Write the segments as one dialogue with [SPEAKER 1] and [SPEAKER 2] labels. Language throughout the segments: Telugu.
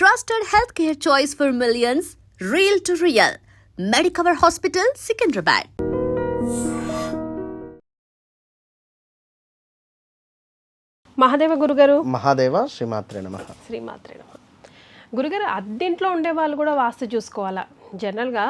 [SPEAKER 1] trusted healthcare choice for millions, real to real. Medicover Hospital, Secunderabad.
[SPEAKER 2] Mahadeva గురుగారు.
[SPEAKER 3] మహాదేవ శ్రీమాత్రే నమః.
[SPEAKER 2] శ్రీమాత్రే నమః. గురుగారు, అద్దెంట్లో ఉండే వాళ్ళు కూడా వాస్తు చూసుకోవాలా? జనరల్గా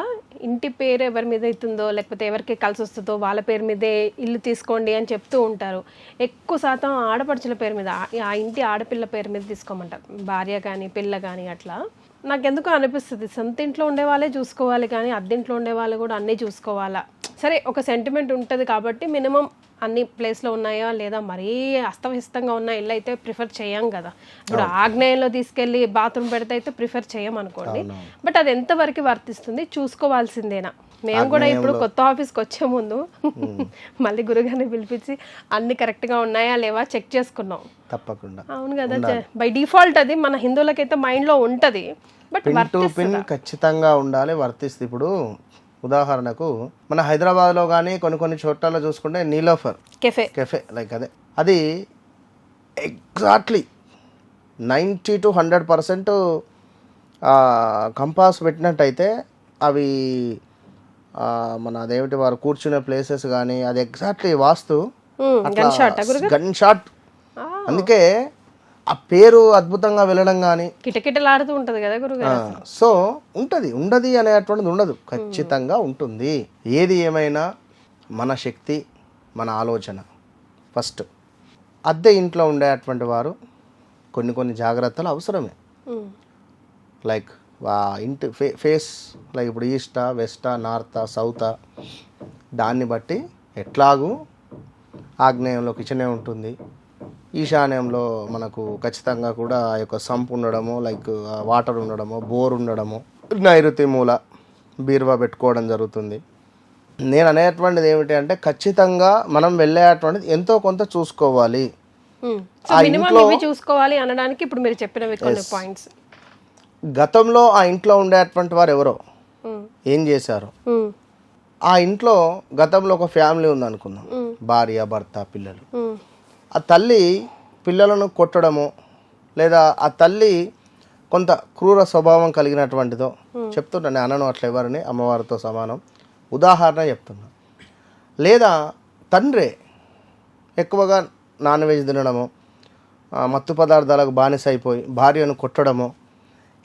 [SPEAKER 2] ఇంటి పేరు ఎవరి మీద అవుతుందో లేకపోతే ఎవరికి కలిసి వస్తుందో వాళ్ళ పేరు మీదే ఇల్లు తీసుకోండి అని చెప్తూ ఉంటారు. ఎక్కువ శాతం ఆడపడుచుల పేరు మీద, ఆ ఇంటి ఆడపిల్ల పేరు మీద తీసుకోమంటారు. భార్య కానీ పిల్ల కానీ అట్లా. నాకెందుకు అనిపిస్తుంది సొంత ఇంట్లో ఉండే వాళ్ళే చూసుకోవాలి కానీ అద్దెంట్లో ఉండే వాళ్ళు కూడా అన్నీ చూసుకోవాలా? సరే, ఒక సెంటిమెంట్ ఉంటుంది కాబట్టి మినిమం అన్ని ప్లేస్లో ఉన్నాయా లేదా మరీ అస్తవ్యస్తంగా ఉన్న ఇల్లు అయితే ప్రిఫర్ చేయం కదా. ఇప్పుడు ఆగ్నేయంలో తీసుకెళ్ళి బాత్రూమ్ పెడితే అయితే ప్రిఫర్ చేయం అనుకోండి. బట్ అది ఎంతవరకు వర్తిస్తుంది చూసుకోవాల్సిందేనా? మేము కూడా ఇప్పుడు కొత్త ఆఫీస్కి వచ్చే ముందు మళ్ళీ గురుగారిని పిలిపించి అన్ని కరెక్ట్గా ఉన్నాయా లేవా చెక్ చేసుకున్నాం.
[SPEAKER 3] తప్పకుండా.
[SPEAKER 2] అవును కదా, బై డిఫాల్ట్ అది మన హిందువులకైతే మైండ్లో ఉంటుంది. బట్
[SPEAKER 3] పిన్ ఖచ్చితంగా ఉండాలి, వర్తిస్తుంది. ఇప్పుడు ఉదాహరణకు మన హైదరాబాద్లో కానీ కొన్ని చోట్లలో చూసుకుంటే నీలోఫర్ కెఫే లైక్ అది ఎగ్జాక్ట్లీ 90 to 100% కంపాస్ పెట్టినట్టయితే అవి మన అదేమిటి వారు కూర్చునే ప్లేసెస్ కానీ అది ఎగ్జాక్ట్లీ వాస్తు గన్ షాట్. అందుకే ఆ పేరు అద్భుతంగా వెళ్ళడం కానీ
[SPEAKER 2] కిటకిటలాడుతూ ఉంటుంది కదా గురుగారు.
[SPEAKER 3] సో ఉండదు అనేటువంటిది ఉండదు, ఖచ్చితంగా ఉంటుంది. ఏది ఏమైనా మన శక్తి, మన ఆలోచన ఫస్ట్. అద్దె ఇంట్లో ఉండేటువంటి వారు కొన్ని జాగ్రత్తలు అవసరమే. లైక్ ఇంటి ఫేస్, లైక్ ఇప్పుడు ఈస్టా, వెస్టా, నార్తా, సౌతా, దాన్ని బట్టి ఎట్లాగూ ఆగ్నేయంలో కిచెనే ఉంటుంది, ఈశాన్యంలో మనకు ఖచ్చితంగా కూడా ఆ యొక్క సంప్ ఉండడము, లైక్ వాటర్ ఉండడము, బోర్ ఉండడము, నైరుతి మూల బీరువా పెట్టుకోవడం జరుగుతుంది. నేను అనేటువంటిది ఏమిటి అంటే ఖచ్చితంగా మనం వెళ్ళేటువంటిది ఎంతో కొంత చూసుకోవాలి.
[SPEAKER 2] చూసుకోవాలి అనడానికి ఇప్పుడు మీరు చెప్పిన పాయింట్స్.
[SPEAKER 3] గతంలో ఆ ఇంట్లో ఉండేటువంటి వారు ఎవరో ఏం చేశారు, ఆ ఇంట్లో గతంలో ఒక ఫ్యామిలీ ఉందనుకుందాం, భార్య, భర్త, పిల్లలు. ఆ తల్లి పిల్లలను కొట్టడము లేదా ఆ తల్లి కొంత క్రూర స్వభావం కలిగినటువంటిదో చెప్తున్నా, అనను అట్లా ఎవరిని, అమ్మవారితో సమానం ఉదాహరణ చెప్తున్నా. లేదా తండ్రే ఎక్కువగా నాన్ వెజ్ తినడము, మత్తు పదార్థాలకు బానిస అయిపోయి భార్యను కొట్టడము,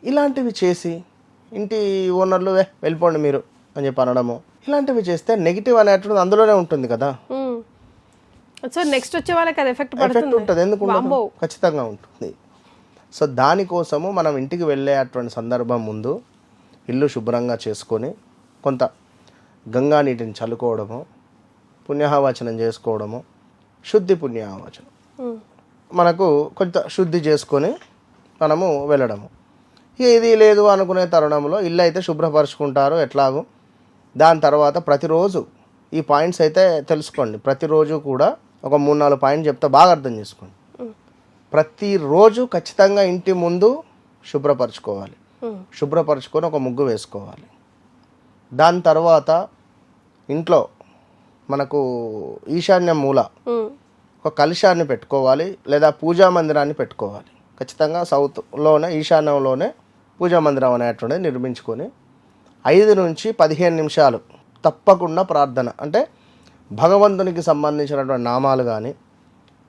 [SPEAKER 3] ఇలాంటివి చేసి ఇంటి ఓనర్లు వెళ్ళిపోండి మీరు అని చెప్పి అనడము, ఇలాంటివి చేస్తే నెగిటివ్ అనేటువంటిది అందులోనే ఉంటుంది కదా.
[SPEAKER 2] సో నెక్స్ట్ వచ్చే వాళ్ళకి అది ఎఫెక్ట్
[SPEAKER 3] ఉంటుంది. ఎందుకు ఖచ్చితంగా ఉంటుంది. సో దానికోసము మనం ఇంటికి వెళ్ళేటువంటి సందర్భం ముందు ఇల్లు శుభ్రంగా చేసుకొని కొంత గంగా నీటిని చల్లుకోవడము, పుణ్యాహవచనం చేసుకోవడము, శుద్ధి పుణ్యాహవచనం మనకు కొంత శుద్ధి చేసుకొని మనము వెళ్ళడము. ఇది లేదు అనుకునే తరుణంలో ఇల్లు అయితే శుభ్రపరుచుకుంటారు ఎట్లాగో. దాని తర్వాత ప్రతిరోజు ఈ పాయింట్స్ అయితే తెలుసుకోండి. ప్రతిరోజు కూడా ఒక 3-4 పాయింట్లు చెప్తే బాగా అర్థం చేసుకోండి. ప్రతిరోజు ఖచ్చితంగా ఇంటి ముందు శుభ్రపరచుకోవాలి, శుభ్రపరచుకొని ఒక ముగ్గు వేసుకోవాలి. దాని తర్వాత ఇంట్లో మనకు ఈశాన్యం మూల ఒక కలశాన్ని పెట్టుకోవాలి లేదా పూజా మందిరాన్ని పెట్టుకోవాలి. ఖచ్చితంగా సౌత్లోనే ఈశాన్యంలోనే పూజా మందిరం అనేటువంటిది నిర్మించుకొని 5 నుంచి 15 నిమిషాలు తప్పకుండా ప్రార్థన, అంటే భగవంతునికి సంబంధించినటువంటి నామాలు కానీ,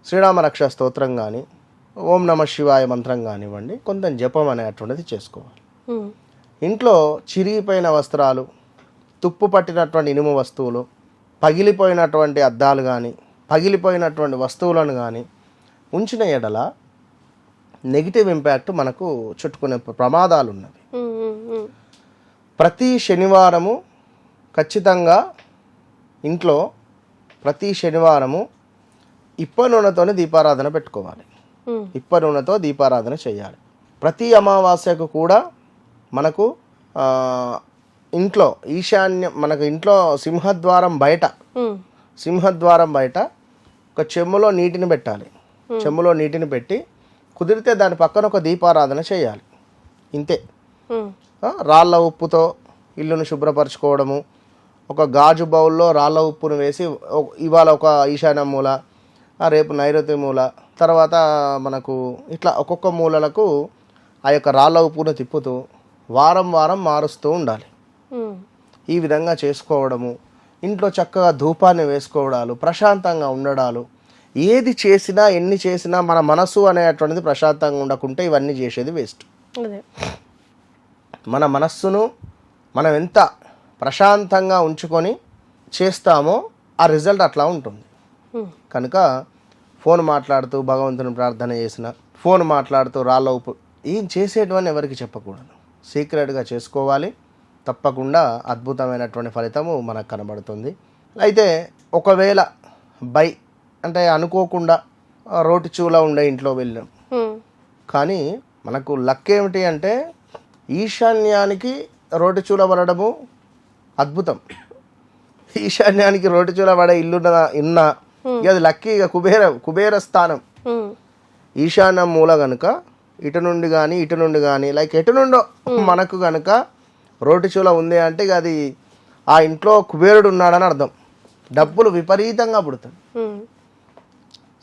[SPEAKER 3] శ్రీరామ రక్ష స్తోత్రం కానీ, ఓం నమ శివాయ మంత్రం కానివ్వండి, కొంత జపం అనేటువంటిది చేసుకోవాలి. ఇంట్లో చిరిగిపోయిన వస్త్రాలు, తుప్పు పట్టినటువంటి ఇనుము వస్తువులు, పగిలిపోయినటువంటి అద్దాలు కానీ, పగిలిపోయినటువంటి వస్తువులను కానీ ఉంచిన ఎడల నెగిటివ్ ఇంపాక్ట్ మనకు చుట్టుకునే ప్రమాదాలు ఉన్నవి. ప్రతి శనివారము ఖచ్చితంగా ఇంట్లో ప్రతి శనివారము ఇప్ప నూనెతోనే దీపారాధన పెట్టుకోవాలి, ఇప్ప నూనెతో దీపారాధన చేయాలి. ప్రతి అమావాస్యకు కూడా మనకు ఇంట్లో ఈశాన్యం, మనకు ఇంట్లో సింహద్వారం బయట ఒక చెమ్ములో నీటిని పెట్టాలి. చెమ్ములో నీటిని పెట్టి కుదిరితే దాని పక్కన ఒక దీపారాధన చేయాలి. ఇంతే. రాళ్ళ ఉప్పుతో ఇల్లును శుభ్రపరచుకోవడము, ఒక గాజు బౌల్లో రాళ్ళ ఉప్పును వేసి ఇవాళ ఒక ఈశాన్య మూల, రేపు నైరుతి మూల, తర్వాత మనకు ఇట్లా ఒక్కొక్క మూలలకు ఆ యొక్క రాళ్ళ ఉప్పును తిప్పుతూ వారం వారం మారుస్తూ ఉండాలి. ఈ విధంగా చేసుకోవడము, ఇంట్లో చక్కగా ధూపాన్ని వేసుకోవడాలు, ప్రశాంతంగా ఉండడాలు, ఏది చేసినా ఎన్ని చేసినా మన మనసు అనేటువంటిది ప్రశాంతంగా ఉండకుంటే ఇవన్నీ చేసేది వేస్ట్. మన మనస్సును మనం ఎంత ప్రశాంతంగా ఉంచుకొని చేస్తామో ఆ రిజల్ట్ అట్లా ఉంటుంది. కనుక ఫోన్ మాట్లాడుతూ భగవంతుని ప్రార్థన చేసిన, ఫోన్ మాట్లాడుతూ రాళ్ళ ఉప్పు ఏం చేసేటివని ఎవరికి చెప్పకూడదు, సీక్రెట్గా చేసుకోవాలి. తప్పకుండా అద్భుతమైనటువంటి ఫలితము మనకు కనబడుతుంది. అయితే ఒకవేళ అంటే అనుకోకుండా రోటి చూల ఉండే ఇంట్లో వెళ్ళాం, కానీ మనకు లక్ ఏమిటి అంటే ఈశాన్యానికి రోటి చూల పడడము అద్భుతం. ఈశాన్యానికి రోటి చూల పడే ఇల్లు ఇన్న అది లక్కీ. ఇక కుబేర స్థానం ఈశాన్యం మూల కనుక ఇటు నుండి కానీ లైక్ ఎటు నుండో మనకు కనుక రోటి చూల ఉంది అంటే ఇక అది ఆ ఇంట్లో కుబేరుడు ఉన్నాడని అర్థం. డబ్బులు విపరీతంగా పుడతాయి.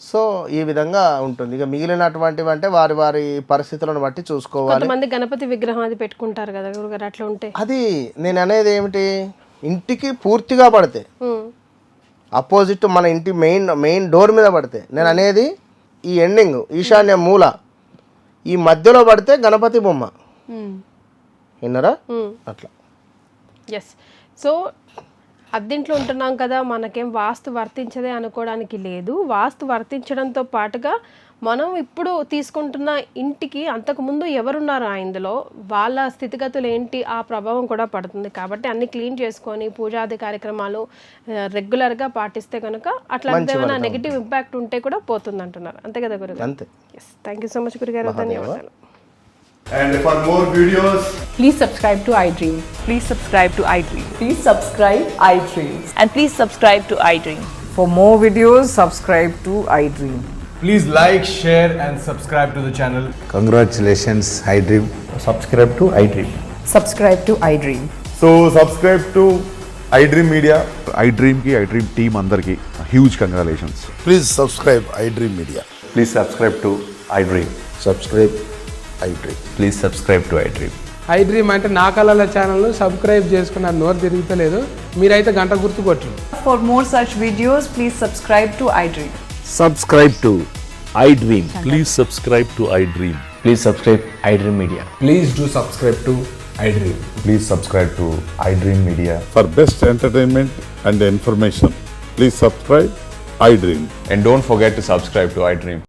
[SPEAKER 3] సో ఈ విధంగా ఉంటుంది. ఇక మిగిలినటువంటివి అంటే వారి వారి పరిస్థితులను బట్టి చూసుకోవాలి.
[SPEAKER 2] కొంతమంది గణపతి విగ్రహం అది పెట్టుకుంటారు కదా గురుగారు, అట్లా ఉంటే
[SPEAKER 3] అది నేను అనేది ఏమిటి, ఇంటికి పూర్తిగా పడితే అపోజిట్ మన ఇంటి మెయిన్ డోర్ మీద పడితే, నేను అనేది ఈ ఎండింగ్ ఈశాన్య మూల ఈ మధ్యలో పడితే గణపతి బొమ్మ విన్నారా అట్లా.
[SPEAKER 2] ఎస్. సో అద్దెంట్లో ఉంటున్నాం కదా, మనకేం వాస్తు వర్తించదే అనుకోవడానికి లేదు. వాస్తు వర్తించడంతో పాటుగా మనం ఇప్పుడు తీసుకుంటున్న ఇంటికి అంతకుముందు ఎవరున్నారు ఆ ఇందులో, వాళ్ళ స్థితిగతులు ఏంటి, ఆ ప్రభావం కూడా పడుతుంది. కాబట్టి అన్ని క్లీన్ చేసుకొని పూజాది కార్యక్రమాలు రెగ్యులర్గా పాటిస్తే కనుక అట్లా ఏమైనా నెగిటివ్ ఇంపాక్ట్ ఉంటే కూడా పోతుంది అంటున్నారు. అంతే కదా గురుగారు?
[SPEAKER 3] అంతే.
[SPEAKER 2] Yes, thank you so much గురుగారు, ధన్యవాదాలు.
[SPEAKER 4] And for more videos,
[SPEAKER 5] please subscribe to iDream.
[SPEAKER 6] Please subscribe to iDream.
[SPEAKER 5] Please subscribe iDream.
[SPEAKER 6] And please subscribe to iDream.
[SPEAKER 5] For more videos, subscribe to iDream.
[SPEAKER 4] please like, share and subscribe to the channel.
[SPEAKER 7] Congratulations, iDream.
[SPEAKER 8] Subscribe to iDream.
[SPEAKER 5] Subscribe to iDream.
[SPEAKER 8] So subscribe to iDream Media.
[SPEAKER 9] iDream ki iDream team andarki huge congratulations.
[SPEAKER 7] Please subscribe iDream Media.
[SPEAKER 8] Please subscribe to iDream.
[SPEAKER 7] Subscribe iDream.
[SPEAKER 8] Please subscribe to iDream.
[SPEAKER 10] iDream అంటే నా కళల ఛానల్ను సబ్స్క్రైబ్ చేసుకున్న నోరు తిరుగుతలేదు, మీరైతే గంట గుర్తు కొట్టండి.
[SPEAKER 5] For more such videos, please subscribe to iDream.
[SPEAKER 11] Subscribe to iDream. Please subscribe to iDream.
[SPEAKER 8] Please subscribe iDream Media.
[SPEAKER 4] Please do subscribe to iDream.
[SPEAKER 8] Please subscribe to iDream Media.
[SPEAKER 9] For best entertainment and information, please subscribe iDream.
[SPEAKER 8] And don't forget to subscribe to iDream.